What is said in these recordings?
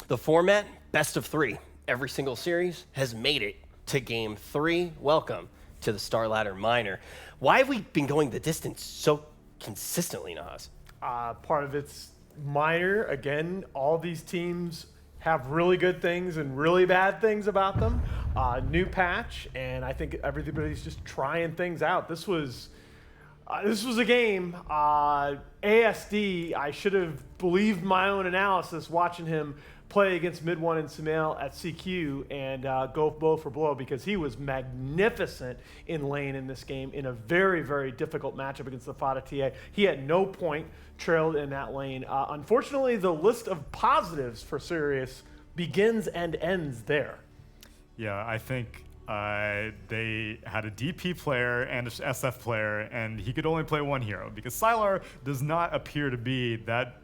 The format, best of 3. Every single series has made it to Game 3. Welcome to the StarLadder Minor. Why have we been going the distance so consistently, Nahas? Part of it's minor. Again, all these teams have really good things and really bad things about them. New patch, and I think everybody's just trying things out. This was a game. ASD, I should have believed my own analysis watching him play against Mid One and Sumail at CQ and go blow for blow, because he was magnificent in lane in this game in a very, very difficult matchup against the Fada TA. He had no point, trailed in that lane. Unfortunately, the list of positives for Sirius begins and ends there. Yeah, I think they had a DP player and an SF player, and he could only play one hero because Sylar does not appear to be that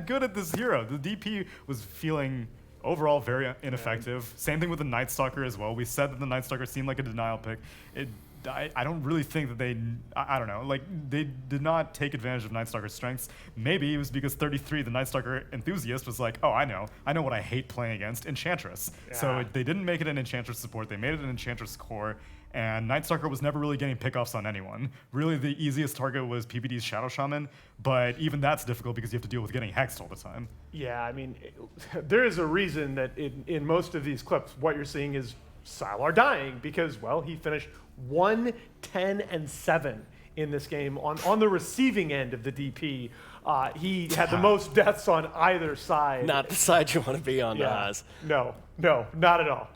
good at this hero. The DP was feeling overall very ineffective. Same thing with the Night Stalker as well. We said that the Night Stalker seemed like a denial pick. I don't really think that I don't know, like they did not take advantage of Night Stalker's strengths. Maybe it was because 33, the Night Stalker enthusiast, was like, oh, I know what I hate playing against, Enchantress. Yeah. So they didn't make it an Enchantress support, they made it an Enchantress core, and Night Stalker was never really getting pickoffs on anyone. Really, the easiest target was PPD's Shadow Shaman, but even that's difficult because you have to deal with getting hexed all the time. Yeah, I mean, there is a reason that in most of these clips, what you're seeing is Sylar dying because, well, he finished 1, 10, and 7 in this game on the receiving end of the DP. He had the most deaths on either side. Not the side you want to be on, yeah. Nahas. No, not at all.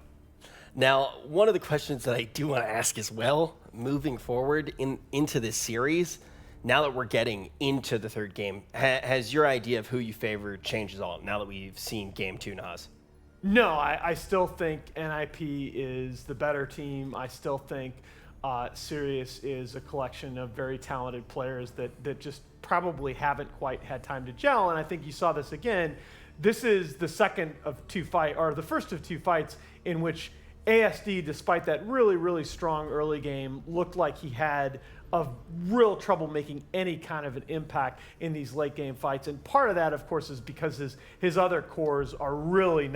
Now, one of the questions that I do want to ask as well, moving forward into this series, now that we're getting into the third game, has your idea of who you favor changed at all now that we've seen Game 2, Nahas? No, I still think NIP is the better team. I still think Sirius is a collection of very talented players that just probably haven't quite had time to gel. And I think you saw this again. This is the first of two fights in which ASD, despite that really, really strong early game, looked like he had of real trouble making any kind of an impact in these late game fights. And part of that, of course, is because his other cores are really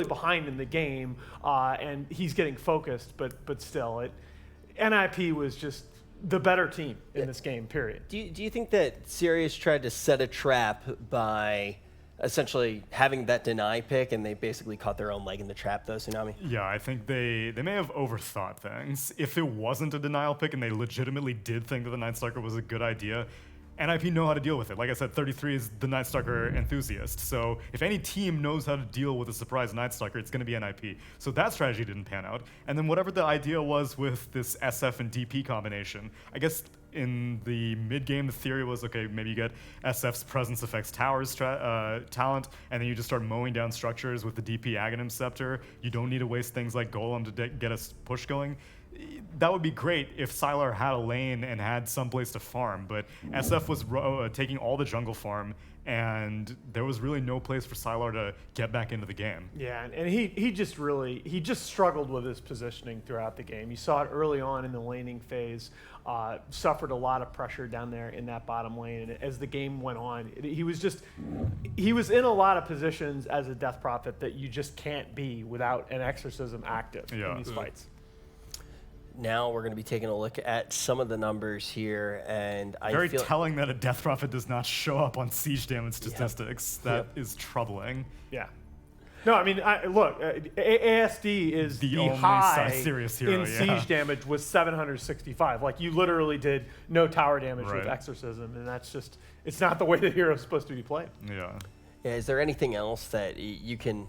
behind in the game, and he's getting focused, but still, NIP was just the better team in this game, period. Do you think that Sirius tried to set a trap by essentially having that deny pick, and they basically caught their own leg in the trap, though, Tsunami? Yeah, I think they may have overthought things. If it wasn't a denial pick and they legitimately did think that the Night Stalker was a good idea, NIP know how to deal with it. Like I said, 33 is the Night Stalker enthusiast. So if any team knows how to deal with a surprise Night Stalker, it's going to be NIP. So that strategy didn't pan out. And then whatever the idea was with this SF and DP combination, I guess in the mid-game, the theory was, okay, maybe you get SF's presence affects towers talent, and then you just start mowing down structures with the DP Aghanim Scepter. You don't need to waste things like Golem to get a push going. That would be great if Sylar had a lane and had some place to farm, but SF was taking all the jungle farm, and there was really no place for Sylar to get back into the game. Yeah, and he just struggled with his positioning throughout the game. You saw it early on in the laning phase, suffered a lot of pressure down there in that bottom lane, and as the game went on, he was in a lot of positions as a Death Prophet that you just can't be without an Exorcism active in these fights. Now we're going to be taking a look at some of the numbers here, and I feel telling that a Death Prophet does not show up on siege damage statistics. Yep. That is troubling. Yeah. No, I mean, look, ASD is the only high serious hero, in siege damage was 765. Like, you literally did no tower damage with Exorcism, and that's just, it's not the way the hero's supposed to be played. Yeah. Is there anything else that you can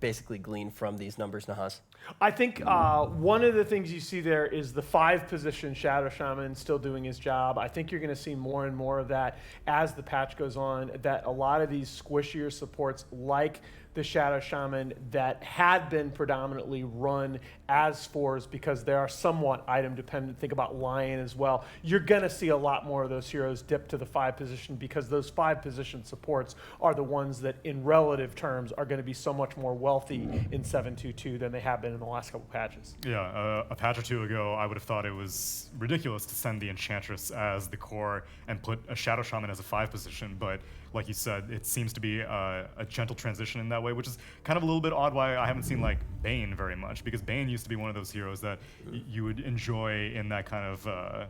basically glean from these numbers, Nahas? I think one of the things you see there is the 5-position Shadow Shaman still doing his job. I think you're going to see more and more of that as the patch goes on, that a lot of these squishier supports like the Shadow Shaman that had been predominantly run as 4s because they are somewhat item dependent. Think about Lion as well. You're going to see a lot more of those heroes dip to the 5-position because those 5-position supports are the ones that in relative terms are going to be so much more wealthy in 7.2.2 than they have been been in the last couple patches. Yeah, a patch or two ago, I would have thought it was ridiculous to send the Enchantress as the core and put a Shadow Shaman as a 5 position, but like you said, it seems to be a gentle transition in that way, which is kind of a little bit odd why I haven't seen like Bane very much, because Bane used to be one of those heroes that you would enjoy in that kind of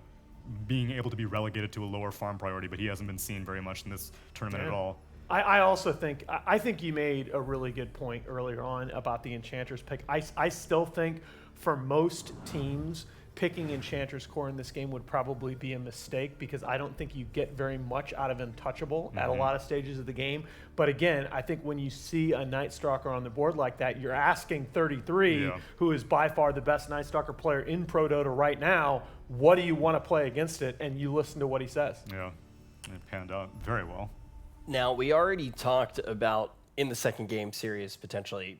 being able to be relegated to a lower farm priority, but he hasn't been seen very much in this tournament at all. I also think, I think you made a really good point earlier on about the Enchantress pick. I still think for most teams, picking Enchantress core in this game would probably be a mistake, because I don't think you get very much out of Untouchable at a lot of stages of the game. But again, I think when you see a Night Stalker on the board like that, you're asking 33, who is by far the best Night Stalker player in Pro Dota right now, what do you want to play against it? And you listen to what he says. Yeah, it panned out very well. Now, we already talked about, in the second game, Sirius potentially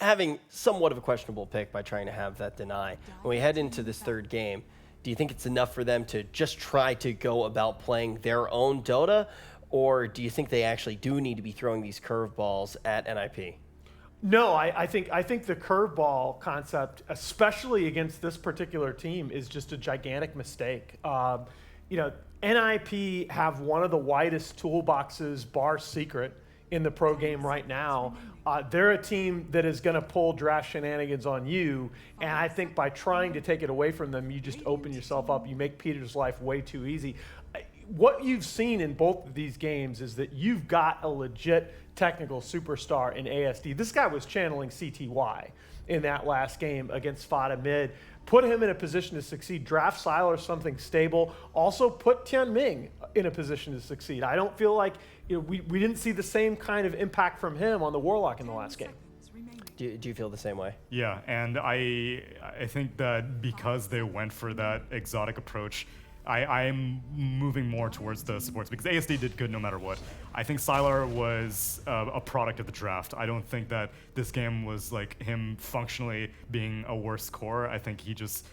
having somewhat of a questionable pick by trying to have that deny. When we head into this third game, do you think it's enough for them to just try to go about playing their own Dota, or do you think they actually do need to be throwing these curveballs at NIP? No, I think the curveball concept, especially against this particular team, is just a gigantic mistake. You know, NIP have one of the widest toolboxes, bar secret, in the pro game right now. They're a team that is going to pull draft shenanigans on you, and I think by trying to take it away from them, you just open yourself up. You make Peter's life way too easy. What you've seen in both of these games is that you've got a legit technical superstar in ASD. This guy was channeling CTY in that last game against Fada Mid. Put him in a position to succeed. Draft Sylar something stable. Also put Tianming in a position to succeed. I don't feel like, you know, we didn't see the same kind of impact from him on the Warlock in the last game. Do you feel the same way? Yeah, and I think that because they went for that exotic approach, I'm moving more towards the supports, because ASD did good no matter what. I think Sylar was a product of the draft. I don't think that this game was like him functionally being a worse core. I think he just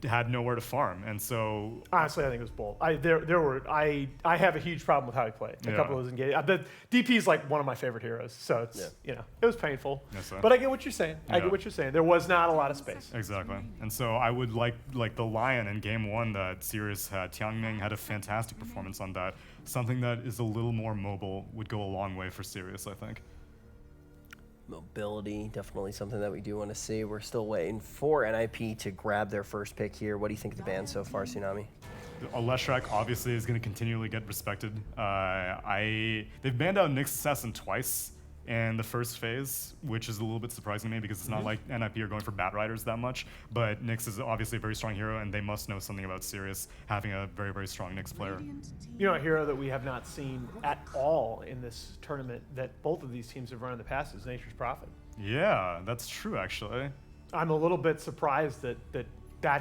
had nowhere to farm, and so honestly, I think it was both. I have a huge problem with how he played. A couple of those engagements. The DP is like one of my favorite heroes, so it's you know, it was painful. Yes, but I get what you're saying. I get what you're saying. There was not a lot of space. Exactly, and so I would like the Lion in game 1 that Sirius had. Tianming had a fantastic performance on that. Something that is a little more mobile would go a long way for Sirius, I think. Mobility, definitely something that we do want to see. We're still waiting for NIP to grab their first pick here. What do you think of the ban so far, Tsunami? Leshrac obviously is going to continually get respected. They've banned out Nyx Assassin twice in the first phase, which is a little bit surprising to me, because it's not like NIP are going for Bat Riders that much, but Nyx is obviously a very strong hero, and they must know something about Sirius having a very, very strong Nyx player. You know, a hero that we have not seen at all in this tournament that both of these teams have run in the past is Nature's Prophet. Yeah, that's true, actually. I'm a little bit surprised that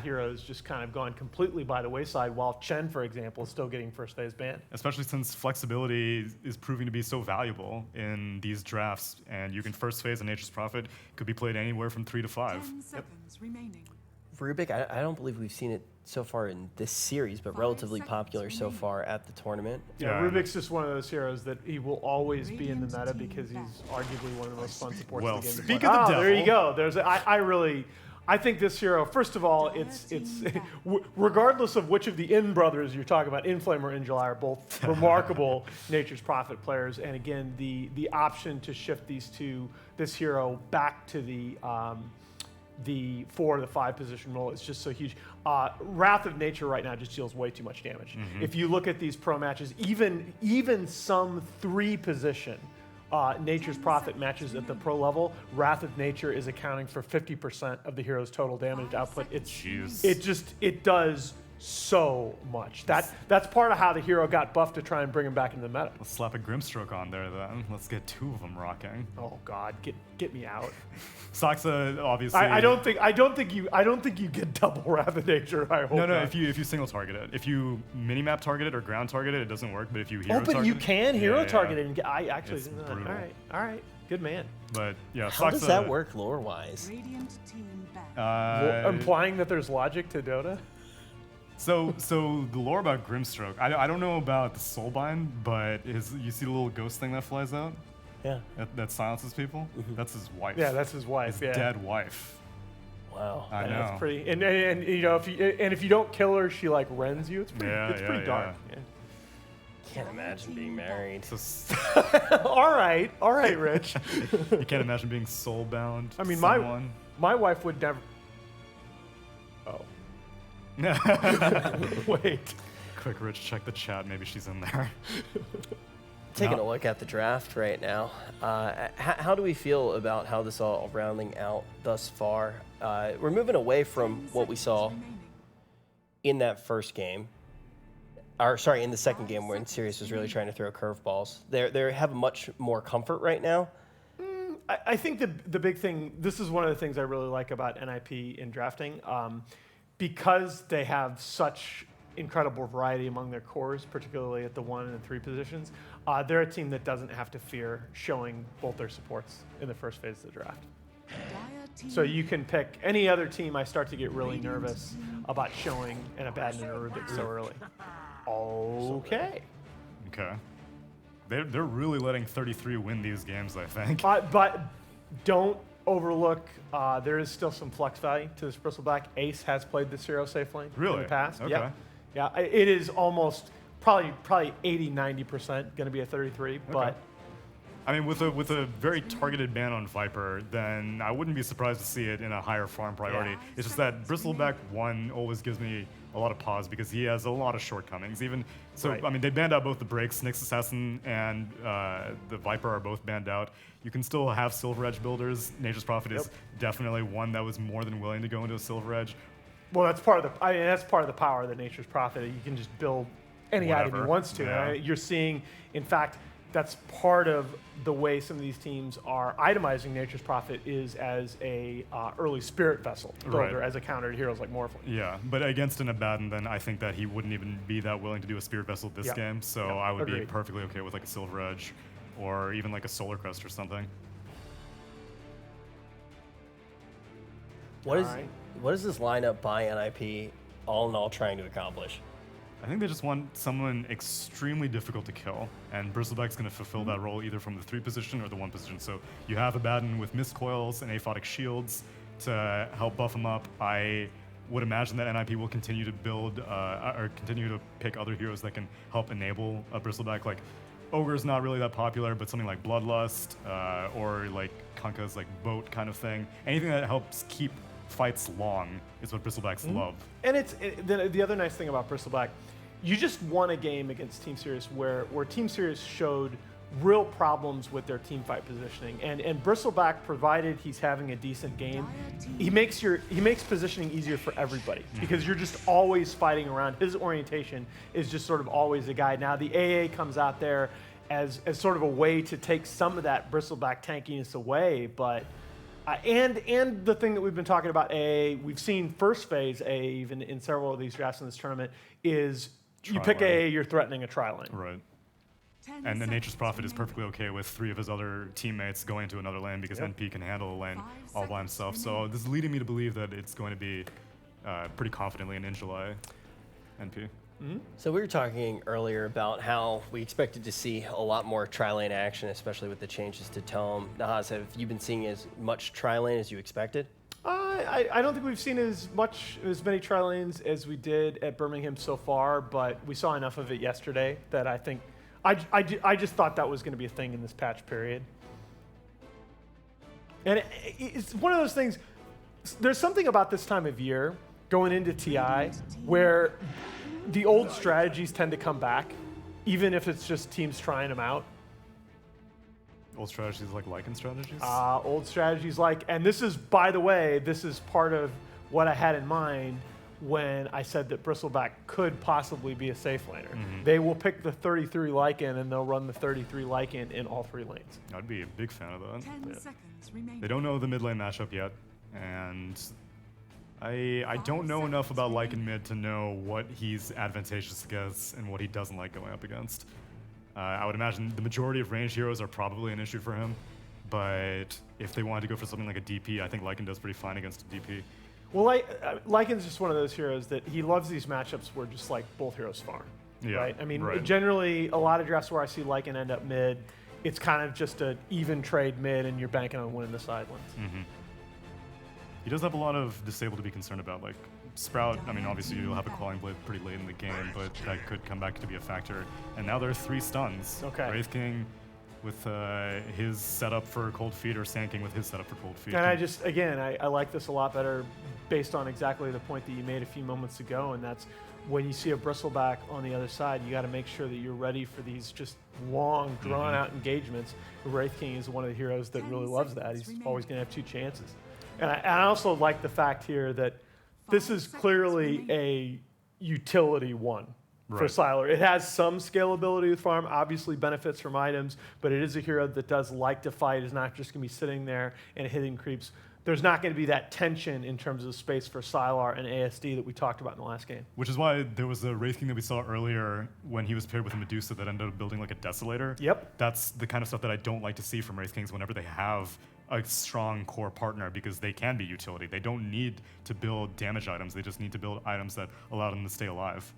hero has just kind of gone completely by the wayside, while Chen, for example, is still getting first phase banned. Especially since flexibility is proving to be so valuable in these drafts, and you can first phase a Nature's Prophet, could be played anywhere from 3 to 5. 10 seconds remaining. Rubik, I don't believe we've seen it so far in this series, but relatively popular so far at the tournament. Yeah, Rubik's just one of those heroes that he will always be in the meta, because he's arguably one of the most fun supports in the game. Speak of the devil. There you go. I think this hero, first of all, it's regardless of which of the In brothers you're talking about, Inflame or Injuly, are both remarkable Nature's Prophet players. And again, the option to shift this hero back to the 4 to the 5 position role is just so huge. Wrath of Nature right now just deals way too much damage. If you look at these pro matches, even some 3 position Nature's Prophet matches at the pro level, Wrath of Nature is accounting for 50% of the hero's total damage output. It does so much. That's part of how the hero got buffed to try and bring him back into the meta. Let's slap a Grimstroke on there then. Let's get 2 of them rocking. Oh God, get me out. Saksa obviously. I don't think you get double Wrath of Nature. I hope No, not. if you single target it. If you minimap target it or ground target it, it doesn't work. But if you hero target but you can hero target it it. and I actually It's didn't know that. brutal. All right, good man. But yeah, How Saksa, does that work lore-wise? Radiant team back. Implying that there's logic to Dota. So the lore about Grimstroke, I don't know about the Soulbind, but you see the little ghost thing that flies out? Yeah. That silences people. That's his wife. Yeah, that's his wife. His dead wife. Wow. I know. That's pretty. And you know, if you don't kill her, she like rends you. It's pretty dark. Yeah. Can't imagine being married. So all right, Rich. you can't imagine being soul bound. I mean, to someone. my wife would never. Oh. Wait. Quick, Rich, check the chat. Maybe she's in there. Taking a look at the draft right now, how do we feel about how this all rounding out thus far? We're moving away from what we saw in that first game. In the second game when Sirius was really trying to throw curveballs. They have much more comfort right now. I think the big thing, this is one of the ththings I really like about NIP in drafting, because they have such incredible variety among their cores, particularly at the 1 and 3 positions. They're a team that doesn't have to fear showing both their supports in the first phase of the draft. So you can pick any other team. I start to get really nervous about showing an Abaddon and a Rubik so early. Okay. Okay. They're really letting 33 win these games, I think. But don't overlook, there is still some flex value to this Bristleback. Ace has played the Sirius safe lane in the past. Okay. Yeah. Yeah, it is almost probably 80-90% going to be a 33, but I mean, with a very targeted ban on Viper, then I wouldn't be surprised to see it in a higher farm priority. Yeah. It's just that Bristleback 1 always gives me a lot of pause because he has a lot of shortcomings. Even so, Right. I mean, they banned out both the breaks. Nyx Assassin and the Viper are both banned out. You can still have Silver Edge builders. Nature's Prophet is definitely one that was more than willing to go into a Silver Edge. well, that's part of the power of the Nature's Prophet. You can just build any item Whatever. he wants to. Yeah. You're seeing, in fact, that's part of the way some of these teams are itemizing Nature's Prophet is as a early spirit vessel builder, Right. as a counter to heroes like Morphling. Yeah, but against an Abaddon, then I think that he wouldn't even be that willing to do a Spirit Vessel this Yep. game. So Yep. I would be Agreed. perfectly okay with like a Silver Edge, or even like a Solar Crest or something. What Alright. is this lineup by NIP all in all trying to accomplish? I think they just want someone extremely difficult to kill, and Bristleback's going to fulfill that role either from the 3 position or the 1 position. So you have Abaddon with Mist Coils and Aphotic Shields to help buff him up. I would imagine that NIP will continue to build or continue to pick other heroes that can help enable a Bristleback. Like Ogre's not really that popular, but something like Bloodlust or like Kunkka's like Boat kind of thing. Anything that helps keep fights long is what Bristlebacks love. And the other nice thing about Bristleback, you just won a game against Team Sirius where Team Sirius showed real problems with their team fight positioning. And Bristleback, provided he's having a decent game, he makes positioning easier for everybody because you're just always fighting around. His orientation is just sort of always a guide. Now the AA comes out there as sort of a way to take some of that Bristleback tankiness away, but and the thing that we've been talking about, we've seen first phase even in several of these drafts in this tournament, is you pick Tri-lane. you're threatening a tri-lane. Right. And the Nature's Prophet is perfectly okay with 3 of his other teammates going into another lane because NP can handle a lane all by himself. So this is leading me to believe that it's going to be pretty confidently an in July NP. So we were talking earlier about how we expected to see a lot more tri-lane action, especially with the changes to Tome. Nahaz, have you been seeing as much tri-lane as you expected? I don't think we've seen as many tri-lanes as we did at Birmingham so far, but we saw enough of it yesterday that I think I just thought that was going to be a thing in this patch period. And it's one of those things. There's something about this time of year going into TI where the old strategies tend to come back, even if it's just teams trying them out. Old strategies like Lycan strategies? Old strategies like, and this is, by the way, this is part of what I had in mind when I said that Bristleback could possibly be a safe laner. They will pick the 33 Lycan and they'll run the 33 Lycan in all 3 lanes. I'd be a big fan of that. 10 seconds remaining. They don't know the mid lane matchup yet, and I don't know enough about Lycan mid to know what he's advantageous against and what he doesn't like going up against. I would imagine the majority of ranged heroes are probably an issue for him, but if they wanted to go for something like a DP, I think Lycan does pretty fine against a DP. Well, Lycan's just one of those heroes that he loves these matchups where just like both heroes farm. Yeah, Right? I mean, right. generally, a lot of drafts where I see Lycan end up mid, it's kind of just an even trade mid, and you're banking on winning the side lanes. He does have a lot of disable to be concerned about. Like Sprout, I mean, obviously you'll have a Clawing Blade pretty late in the game, but that could come back to be a factor. And now there are 3 stuns. Okay. Wraith King with his setup for Cold Feet, or Sand King with his setup for Cold Feet. And I just, again, I like this a lot better based on exactly the point that you made a few moments ago, and that's when you see a Bristleback on the other side, you got to make sure that you're ready for these just long, drawn-out engagements. Wraith King is one of the heroes that really loves that. He's always going to have 2 chances. And I also like the fact here that this is clearly a utility one for Sylar. It has some scalability with farm, obviously benefits from items, but it is a hero that does like to fight, is not just going to be sitting there and hitting creeps. There's not going to be that tension in terms of space for Sylar and ASD that we talked about in the last game. Which is why there was a Wraith King that we saw earlier when he was paired with a Medusa that ended up building like a Desolator. Yep. That's the kind of stuff that I don't like to see from Wraith Kings whenever they have a strong core partner, because they can be utility. They don't need to build damage items. They just need to build items that allow them to stay alive.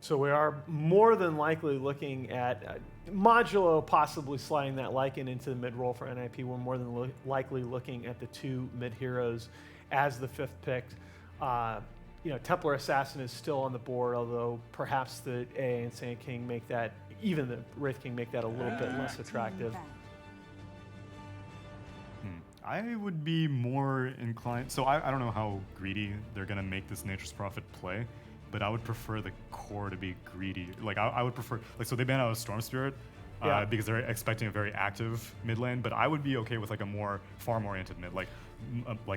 So we are more than likely looking at modulo possibly sliding that Lycan into the mid role for NIP. We're more than likely looking at the 2 mid heroes as the 5th pick. Templar Assassin is still on the board, although perhaps the AA and Sand King make that, even the Wraith King make that a little bit less attractive. I would be more inclined. So I don't know how greedy they're going to make this Nature's Prophet play, but I would prefer the core to be greedy. Like I would prefer, like, so they ban out a Storm Spirit because they're expecting a very active mid lane, but I would be okay with like a more farm-oriented mid, like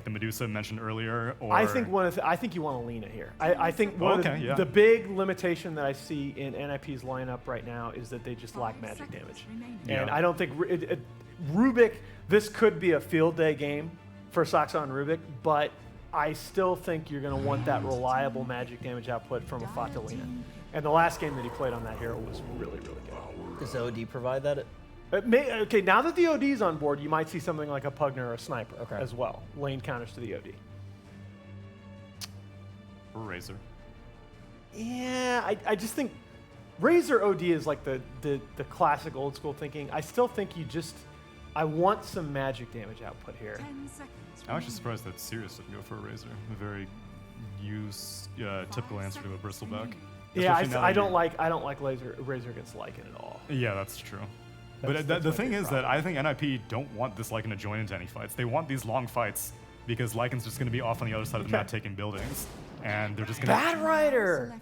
the Medusa mentioned earlier. Or I think I think you want to lean it here. I think the big limitation that I see in NIP's lineup right now is that they just lack magic damage, and I don't think Rubik. This could be a field day game for Saxon Rubik, but I still think you're going to want that reliable magic damage output from a Fatalina. And the last game that he played on that hero was really, really good. Does OD provide that? Okay, now that the OD is on board, you might see something like a Pugner or a Sniper as well. Lane counters to the OD. Or Razor. Yeah, I just think Razor OD is like the classic old school thinking. I still think I want some magic damage output here. I'm actually surprised that Sirius didn't go for a Razor. A very typical answer to a Bristleback. Yeah, I don't like Razor against Lycan at all. Yeah, that's true. But the thing is that I think NIP don't want this Lycan to join into any fights. They want these long fights because Lycan's just going to be off on the other side of the map taking buildings, and they're just going to... Bat Rider!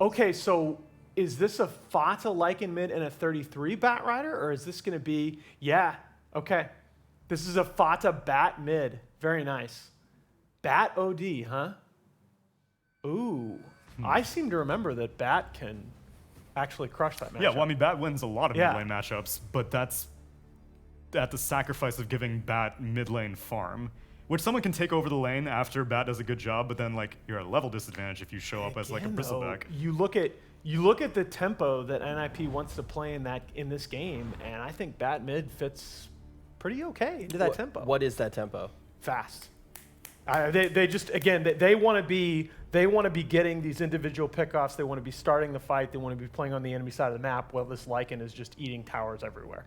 Okay, so is this a Fata Lycan mid and a 33 Bat Rider, or is this going to be... Yeah, okay. This is a Fata Bat mid. Very nice. Bat OD, huh? Ooh. I seem to remember that Bat can actually crush that matchup. Yeah, well, I mean, Bat wins a lot of mid lane matchups, but that's at the sacrifice of giving Bat mid lane farm, which someone can take over the lane after Bat does a good job, but then like you're at a level disadvantage if you show up as like a Bristleback. You look at the tempo that NIP wants to play in this game, and I think Bat mid fits pretty okay into that tempo. What is that tempo? Fast. They just, again, they want to be getting these individual pickoffs. They want to be starting the fight. They want to be playing on the enemy side of the map while this Lycan is just eating towers everywhere.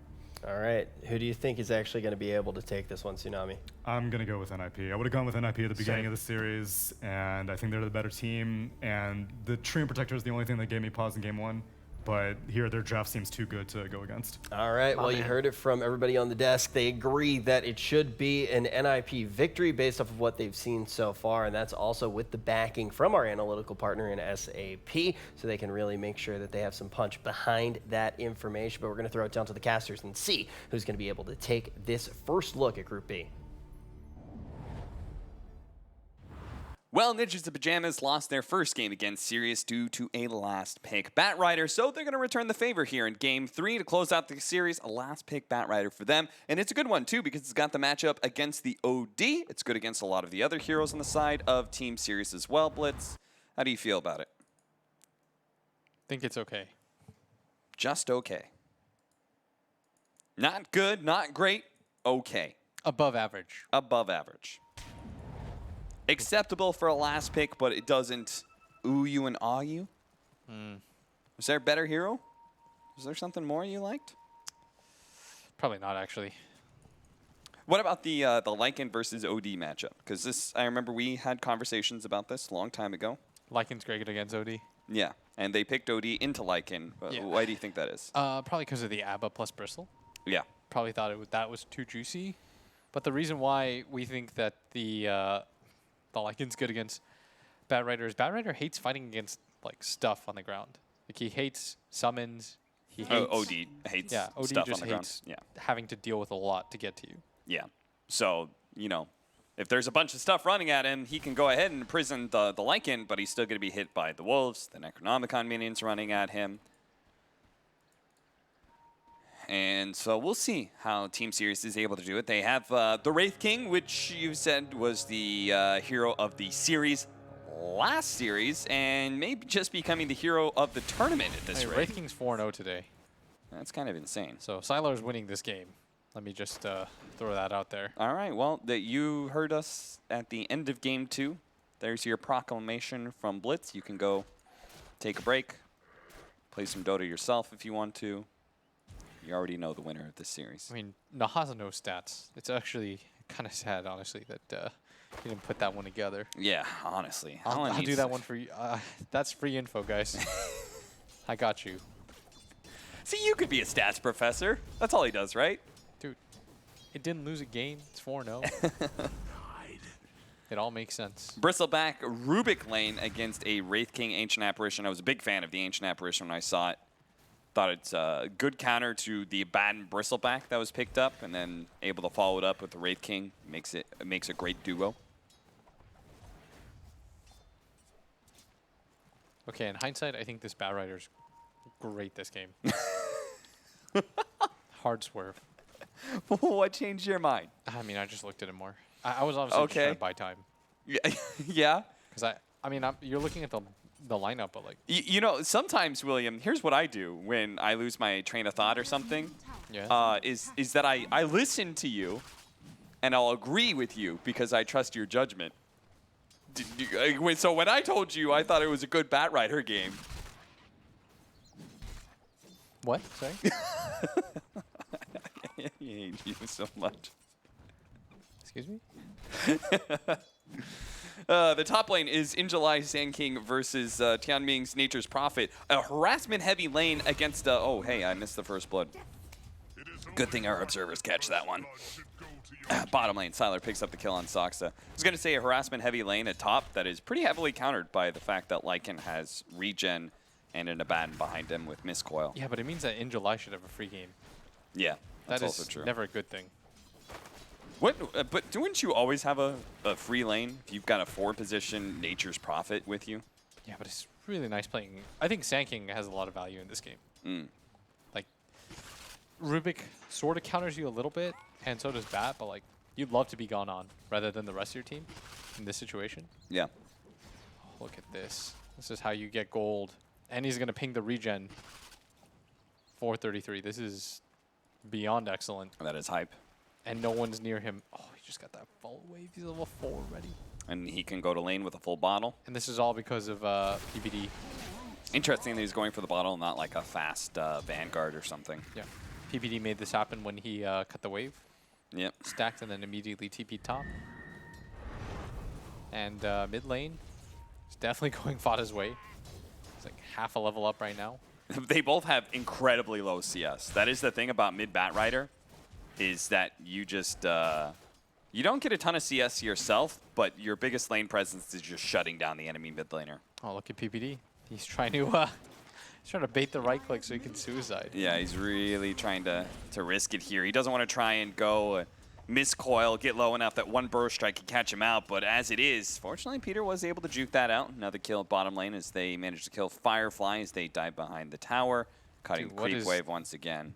All right. Who do you think is actually going to be able to take this one, Tsunami? I'm going to go with NIP. I would have gone with NIP at the beginning of the series, and I think they're the better team. And the Treant Protector is the only thing that gave me pause in game 1. But here, their draft seems too good to go against. All right. Well, you heard it from everybody on the desk. They agree that it should be an NIP victory based off of what they've seen so far, and that's also with the backing from our analytical partner in SAP, so they can really make sure that they have some punch behind that information. But we're going to throw it down to the casters and see who's going to be able to take this first look at Group B. Well, Ninjas of Pyjamas lost their first game against Sirius due to a last pick Bat Rider, so they're going to return the favor here in Game 3 to close out the series. A last pick Bat Rider for them, and it's a good one too because it's got the matchup against the OD. It's good against a lot of the other heroes on the side of Team Sirius as well. Blitz, how do you feel about it? I think it's okay. Just okay. Not good, not great, okay. Above average. Above average. Acceptable for a last pick, but it doesn't ooh you and awe you. Is there a better hero? Was there something more you liked? Probably not, actually. What about the Lycan versus OD matchup? Because this, I remember we had conversations about this a long time ago. Lycan's great against OD. Yeah, and they picked OD into Lycan. Yeah. Why do you think that is? Probably because of the ABBA plus Bristle. Yeah. Probably thought that was too juicy. But the reason why we think that the Lycan's good against Batrider is Batrider hates fighting against like stuff on the ground. Like he hates summons. He hates OD hates OD stuff just on the hates ground. Yeah. having to deal with a lot to get to you. Yeah. So, you know, if there's a bunch of stuff running at him, he can go ahead and imprison the Lycan, but he's still going to be hit by the Wolves, the Necronomicon minions running at him. And so we'll see how Team Sirius is able to do it. They have the Wraith King, which you said was the hero of the series last series, and maybe just becoming the hero of the tournament at this rate. Wraith King's 4-0 today. That's kind of insane. So Sylar's winning this game. Let me just throw that out there. All right, well, you heard us at the end of game 2. There's your proclamation from Blitz. You can go take a break, play some Dota yourself if you want to. You already know the winner of this series. I mean, Naha's no stats. It's actually kind of sad, honestly, that he didn't put that one together. Yeah, honestly. I'll do that one for you. That's free info, guys. I got you. See, you could be a stats professor. That's all he does, right? Dude, it didn't lose a game. It's 4-0. It all makes sense. Bristleback Rubik lane against a Wraith King Ancient Apparition. I was a big fan of the Ancient Apparition when I saw it. Thought it's a good counter to the Abaddon Bristleback that was picked up, and then able to follow it up with the Wraith King makes a great duo. Okay, in hindsight, I think this Batrider's great this game. Hard swerve. What changed your mind? I mean, I just looked at it more. I was obviously just trying to buy time. Yeah, yeah. Because you're looking at the lineup, but like. You know, sometimes, William, here's what I do when I lose my train of thought or something. Yeah. Is that I listen to you, and I'll agree with you because I trust your judgment. So when I told you I thought it was a good Batrider game. What? Sorry? I hate you so much. Excuse me? The top lane is Injalai Sand King versus Tianming's Nature's Prophet. A harassment-heavy lane against... oh, hey, I missed the first blood. Good thing our observers catch that one. Bottom lane, Sylar picks up the kill on Soxa. I was going to say a harassment-heavy lane at top that is pretty heavily countered by the fact that Lycan has regen and an Abaddon behind him with Miscoil. Yeah, but it means that in July should have a free game. Yeah, that's That also is true. never a good thing. What? But wouldn't you always have a free lane if you've got a 4-position Nature's Prophet with you? Yeah, but it's really nice playing. I think Sand King has a lot of value in this game. Mm. Like, Rubik sort of counters you a little bit, and so does Bat, but like, you'd love to be gone on rather than the rest of your team in this situation. Yeah. Oh, look at this. This is how you get gold. And he's going to ping the regen. 433. This is beyond excellent. That is hype. And no one's near him. Oh, he just got that full wave. He's level 4 already. And he can go to lane with a full bottle. And this is all because of PBD. Interesting that he's going for the bottle, not like a fast Vanguard or something. Yeah. PBD made this happen when he cut the wave. Yep. Stacked and then immediately TP'd top. And mid lane is definitely going Fada's way. It's like half a level up right now. They both have incredibly low CS. That is the thing about mid Batrider, is that you just you don't get a ton of CS yourself, but your biggest lane presence is just shutting down the enemy mid laner. Oh, look at PPD. He's trying to bait the right click so he can suicide. Yeah, he's really trying to risk it here. He doesn't want to try and go miscoil, get low enough that one burst strike can catch him out, but as it is, fortunately Peter was able to juke that out. Another kill at bottom lane as they managed to kill Firefly as they dive behind the tower, cutting Dude, what creep is- wave once again.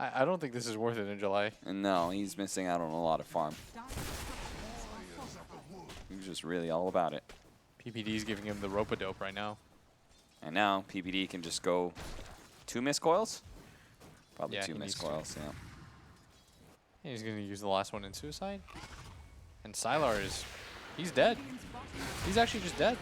I don't think this is worth it in July. And no, he's missing out on a lot of farm. He's just really all about it. PPD's giving him the rope-a-dope right now. And now PPD can just go 2 miscoils? Probably Yeah, 2 he needs to. miscoils, yeah. He's going to use the last one in suicide. And Sylar he's dead. He's actually just dead.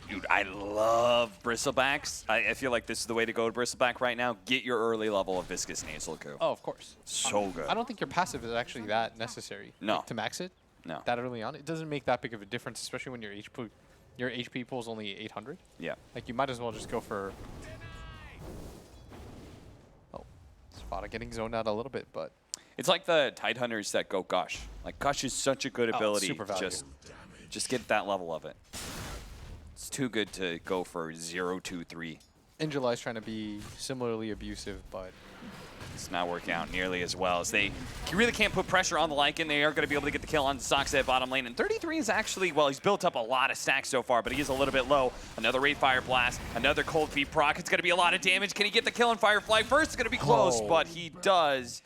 Dude, I love bristlebacks. I feel like this is the way to go to bristleback right now. Get your early level of viscous nasal goo. Oh, of course. So good. I don't think your passive is actually that necessary. No. Like, to max it. No. That early on, it doesn't make that big of a difference, especially when your HP pool is only 800. Yeah. Like, you might as well just go for. Oh, Spada getting zoned out a little bit, but. It's like the Tidehunters that go Gush. Like, Gush is such a good ability. Super value. Just get that level of it. It's too good to go for 0-2-3. In July's trying to be similarly abusive, but It's not working out nearly as well as they really can't put pressure on the Lycan. They are going to be able to get the kill on Soxa at bottom lane. And 33 is actually, well, he's built up a lot of stacks so far, but he is a little bit low. Another Wraith Fire Blast, another Cold Feet proc. It's going to be a lot of damage. Can he get the kill on Firefly? First, it's going to be close, but he does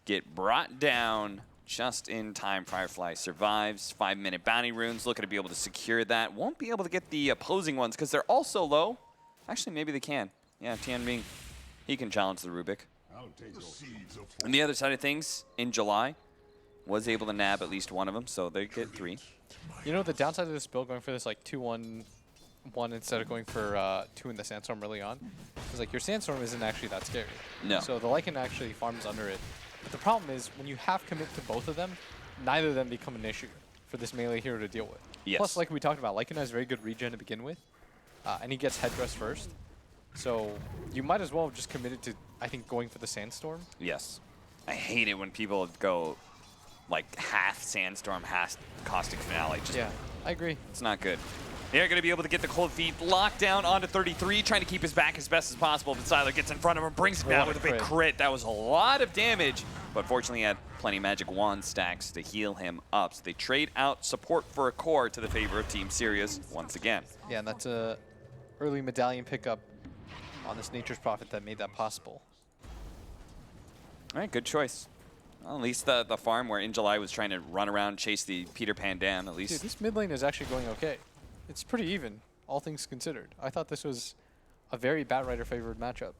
get brought down just in time. Firefly survives. 5-minute bounty runes. Looking to be able to secure that. Won't be able to get the opposing ones because they're also low. Actually, maybe they can. Yeah, Tianming, he can challenge the Rubik. On the other side of things, in July, was able to nab at least one of them, so they get 3. you know the downside of this build going for this like 2-1-1 instead of going for 2 in the Sandstorm early on is like your Sandstorm isn't actually that scary. No. So the Lycan actually farms under it. But the problem is when you have commit to both of them, neither of them become an issue for this melee hero to deal with. Yes. Plus, like we talked about, Lycan has very good regen to begin with, and he gets headdress first. So you might as well have just committed to, I think, going for the Sandstorm. Yes. I hate it when people go like half Sandstorm, half Caustic Finale. Just, Yeah, I agree. it's not good. They're going to be able to get the Cold Feet locked down onto 33, trying to keep his back as best as possible. But Siler gets in front of him, brings him down What with a a big crit. crit. That was a lot of damage, but fortunately he had plenty of magic wand stacks to heal him up. So they trade out support for a core to the favor of Team Sirius once again. Yeah, and that's a early medallion pickup on this Nature's Prophet that made that possible. All right, good choice. Well, at least the farm where In July was trying to run around, chase the Peter Pan Dam, at least. Dude, this mid lane is actually going okay. It's pretty even, all things considered. I thought this was a very Batrider favored matchup.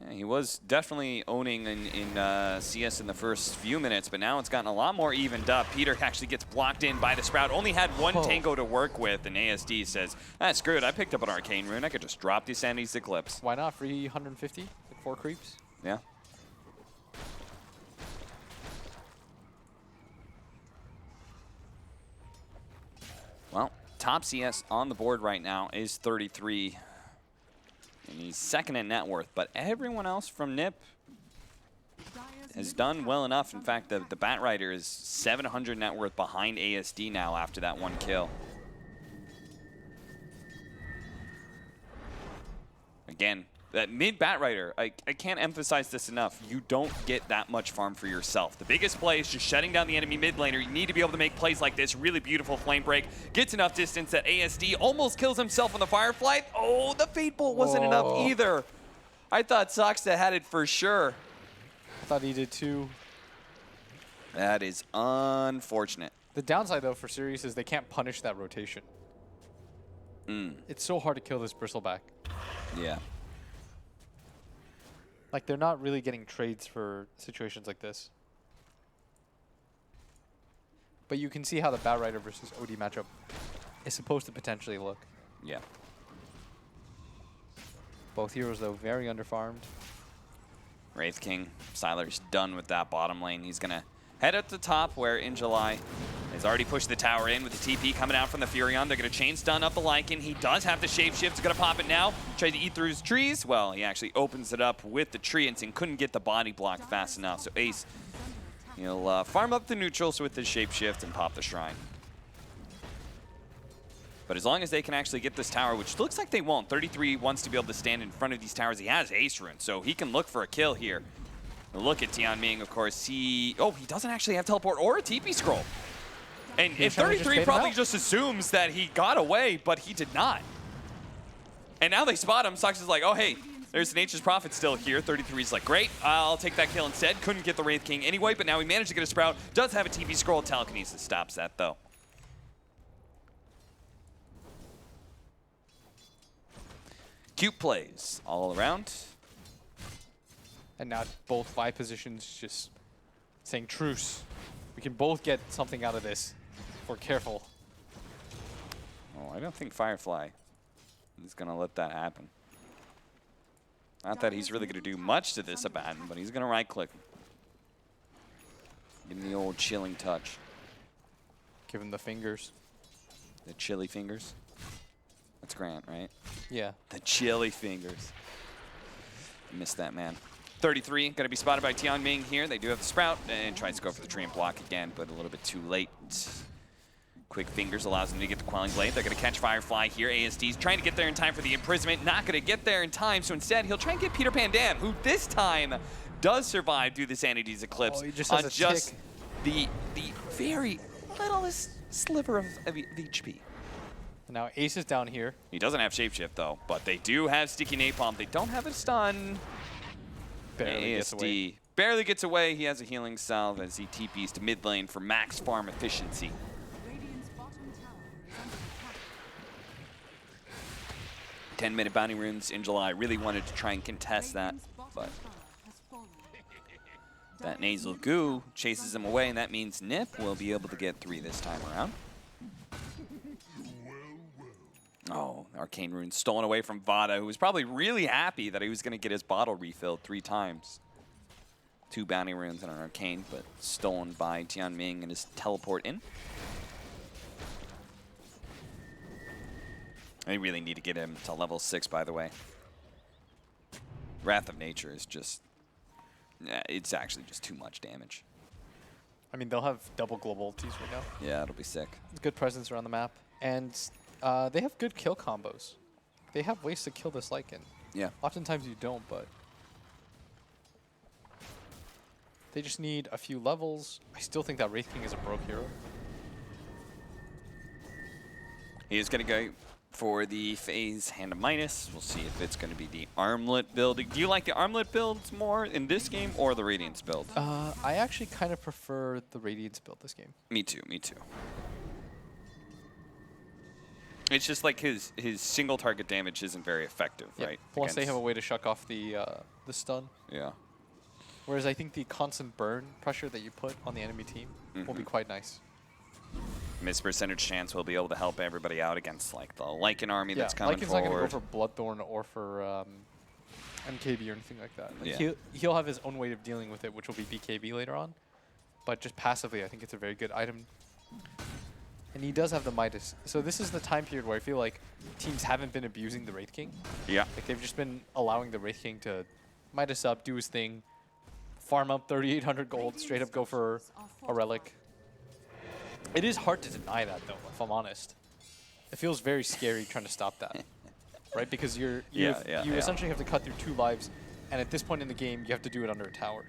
Yeah, he was definitely owning in CS in the first few minutes, but now it's gotten a lot more evened up. Peter actually gets blocked in by the Sprout. Only had one Tango to work with, and ASD says, ah, screw it, I picked up an Arcane Rune. I could just drop these Sanity's Eclipse. Why not? Free 150, like 4 creeps. Yeah. Well, top CS on the board right now is 33. And he's second in net worth, but everyone else from NIP has done well enough. In fact, the Batrider is 700 net worth behind ASD now after that one kill. Again, that mid Batrider, I can't emphasize this enough. You don't get that much farm for yourself. The biggest play is just shutting down the enemy mid laner. You need to be able to make plays like this. Really beautiful flame break. Gets enough distance that ASD almost kills himself on the Firefly. Oh, the Fate Bolt wasn't enough either. I thought Soxa had it for sure. I thought he did too. That is unfortunate. The downside, though, for Sirius is they can't punish that rotation. It's so hard to kill this Bristleback. Yeah. Like, they're not really getting trades for situations like this. But you can see how the Batrider versus OD matchup is supposed to potentially look. Yeah. Both heroes, though, very underfarmed. Wraith King, Siler's done with that bottom lane. He's going to head up the top where In July has already pushed the tower in with the TP coming out from the Furion. They're going to chain stun up the Lycan. He does have the shapeshift. He's going to pop it now. Tried to eat through his trees. Well, he actually opens it up with the tree and couldn't get the body blocked fast enough. So Ace, he'll farm up the neutrals with his shapeshift and pop the shrine. But as long as they can actually get this tower, which looks like they won't, 33 wants to be able to stand in front of these towers. He has Ace Rune, so he can look for a kill here. Look at Tianming, of course. He doesn't actually have teleport or a TP scroll. And 33 probably just assumes that he got away, but he did not. And now they spot him. Sox is like, oh, hey, there's Nature's Prophet still here. 33's like, great, I'll take that kill instead. Couldn't get the Wraith King anyway, but now he managed to get a Sprout. Does have a TP scroll. Telekinesis stops that, though. Cute plays all around. And now both 5 positions just saying truce. We can both get something out of this if we're careful. Oh, I don't think Firefly is going to let that happen. Not that he's really going to do much to this Abaddon, but he's going to right-click. Give him the old chilling touch. Give him the fingers. The chilly fingers. That's Grant, right? Yeah. The chilly fingers. Missed that, man. 33, going to be spotted by Tianming here. They do have the Sprout, and tries to go for the tree and block again, but a little bit too late. Quick fingers allows them to get the Quelling Blade. They're going to catch Firefly here. ASD's trying to get there in time for the imprisonment. Not going to get there in time, so instead he'll try and get Peter Pan Dam, who this time does survive through the Sanity's Eclipse. Oh, he just on has a just tick. the very littlest sliver of HP. Now Ace is down here. He doesn't have Shapeshift, though, but they do have Sticky Napalm. They don't have a stun. Barely gets away. ASD barely gets away. He has a healing salve as he TPs to mid lane for max farm efficiency. Radiant's bottom tower is under attack. 10-minute bounty runes in July. Really wanted to try and contest that, Radiant's bottom but tower has fallen. that nasal goo chases him away, and that means Nip will be able to get 3 this time around. Oh, Arcane Rune stolen away from Vada, who was probably really happy that he was going to get his bottle refilled 3 times. 2 bounty runes and an Arcane, but stolen by Tianming and his teleport in. They really need to get him to level 6, by the way. Wrath of Nature is just... it's actually just too much damage. I mean, they'll have double global ultis right now. Yeah, it'll be sick. Good presence around the map. And they have good kill combos. They have ways to kill this Lycan. Yeah. Oftentimes you don't, but they just need a few levels. I still think that Wraith King is a broke hero. He is going to go for the phase Hand of Midas. We'll see if it's going to be the Armlet build. Do you like the Armlet builds more in this game or the Radiance build? I actually kind of prefer the Radiance build this game. Me too, me too. It's just like his single target damage isn't very effective, Yeah. right? Plus they have a way to shuck off the stun. Yeah. Whereas I think the constant burn pressure that you put on the enemy team will be quite nice. Miss percentage chance will be able to help everybody out against like the Lycan army that's coming Lycan's forward. not going to go for Bloodthorn or for MKB or anything like that. Like Yeah. He'll have his own way of dealing with it, which will be BKB later on. But just passively, I think it's a very good item. And he does have the Midas. So this is the time period where I feel like teams haven't been abusing the Wraith King. Yeah. Like they've just been allowing the Wraith King to Midas up, do his thing, farm up 3,800 gold, straight up go for a relic. It is hard to deny that though, if I'm honest. It feels very scary trying to stop that. Right? Because you essentially have to cut through 2 lives, and at this point in the game, you have to do it under a tower,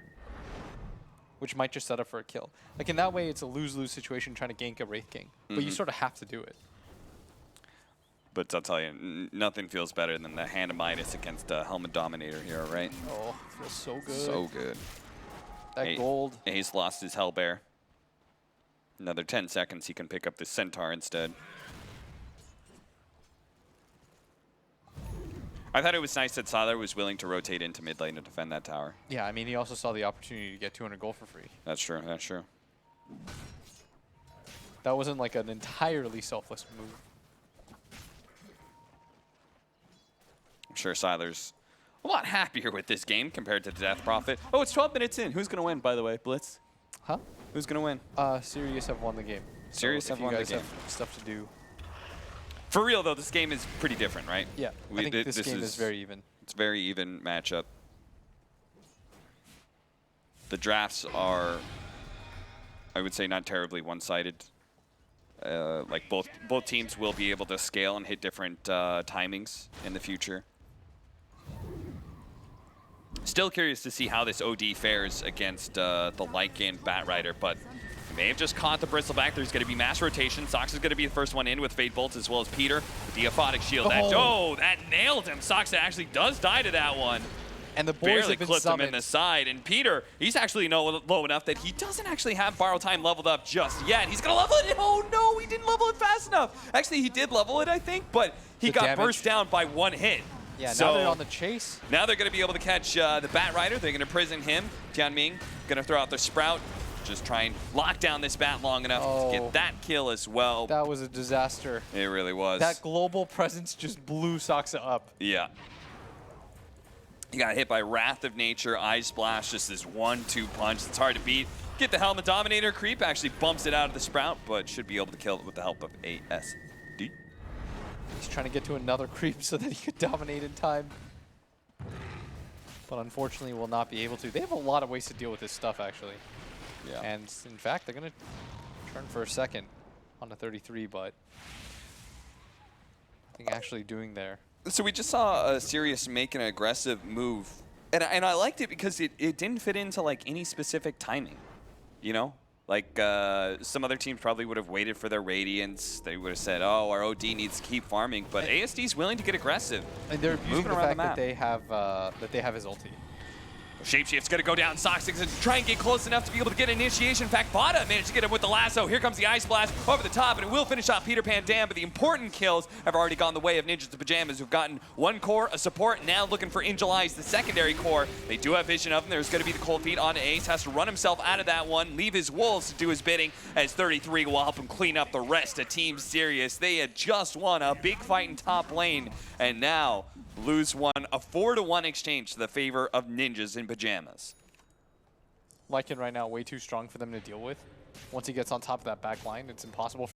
which might just set up for a kill. Like in that way, it's a lose-lose situation trying to gank a Wraith King, but you sort of have to do it. But I'll tell you, nothing feels better than the Hand of Midas against Helmet Dominator here, right? Oh, feels so good. So good. That gold. Ace lost his Hellbear. Another 10 seconds, he can pick up the Centaur instead. I thought it was nice that StarLadder was willing to rotate into mid lane to defend that tower. Yeah, I mean, he also saw the opportunity to get 200 gold for free. That's true, that's true. That wasn't like an entirely selfless move. I'm sure StarLadder's a lot happier with this game compared to the Death Prophet. Oh, it's 12 minutes in. Who's going to win, by the way, Blitz? Huh? Who's going to win? Sirius have won the game. Sirius have won the game. If you guys have stuff to do. For real, though, this game is pretty different, right? Yeah, I think this game is very even. It's a very even matchup. The drafts are, I would say, not terribly one-sided. Like both teams will be able to scale and hit different timings in the future. Still curious to see how this OD fares against the Lycan Batrider, but they have just caught the Bristleback. There's going to be mass rotation. Sox is going to be the first one in with Fade Bolt, as well as Peter with the Aphotic Shield. That nailed him. Sox actually does die to that one. And the boys barely have been clipped summoned. him in the side. And Peter, he's actually low enough that he doesn't actually have Borrow Time leveled up just yet. He's going to level it. Oh, no, he didn't level it fast enough. Actually, he did level it, I think, but he got burst down by 1 hit. Yeah, so now they're on the chase. Now they're going to be able to catch the Batrider. They're going to prison him. Tianming going to throw out the Sprout. just try and lock down this bat long enough to get that kill as well. That was a disaster. It really was. That global presence just blew Soxa up. Yeah. He got hit by Wrath of Nature, Ice Blast, just this 1-2 punch. It's hard to beat. Get the Helmet Dominator creep, actually bumps it out of the Sprout, but should be able to kill it with the help of ASD. He's trying to get to another creep so that he could dominate in time. But unfortunately will not be able to. They have a lot of ways to deal with this stuff, actually. Yeah. And in fact, they're going to turn for a second on the 33, but nothing actually doing there. So we just saw Sirius make an aggressive move, and I liked it because it didn't fit into like any specific timing, you know? Like some other teams probably would have waited for their Radiance. They would have said, oh, our OD needs to keep farming, but ASD's willing to get aggressive. And they're using the fact map. that they have his ulti. Shapeshift's gonna go down. Soxix and try and get close enough to be able to get initiation. In fact, Bada managed to get him with the lasso. Here comes the Ice Blast over the top, and it will finish off Peter Pan Dam, but the important kills have already gone the way of Ninjas to Pyjamas, who've gotten one core, a support, now looking for Angel Eyes, the secondary core. They do have vision of him. There's gonna be the cold feet on Ace, has to run himself out of that one, leave his wolves to do his bidding, as 33 will help him clean up the rest of Team Sirius. They had just won a big fight in top lane, and now Blues won a 4-1 exchange to the favor of Ninjas in Pyjamas. Lycan right now way too strong for them to deal with. Once he gets on top of that back line, it's impossible for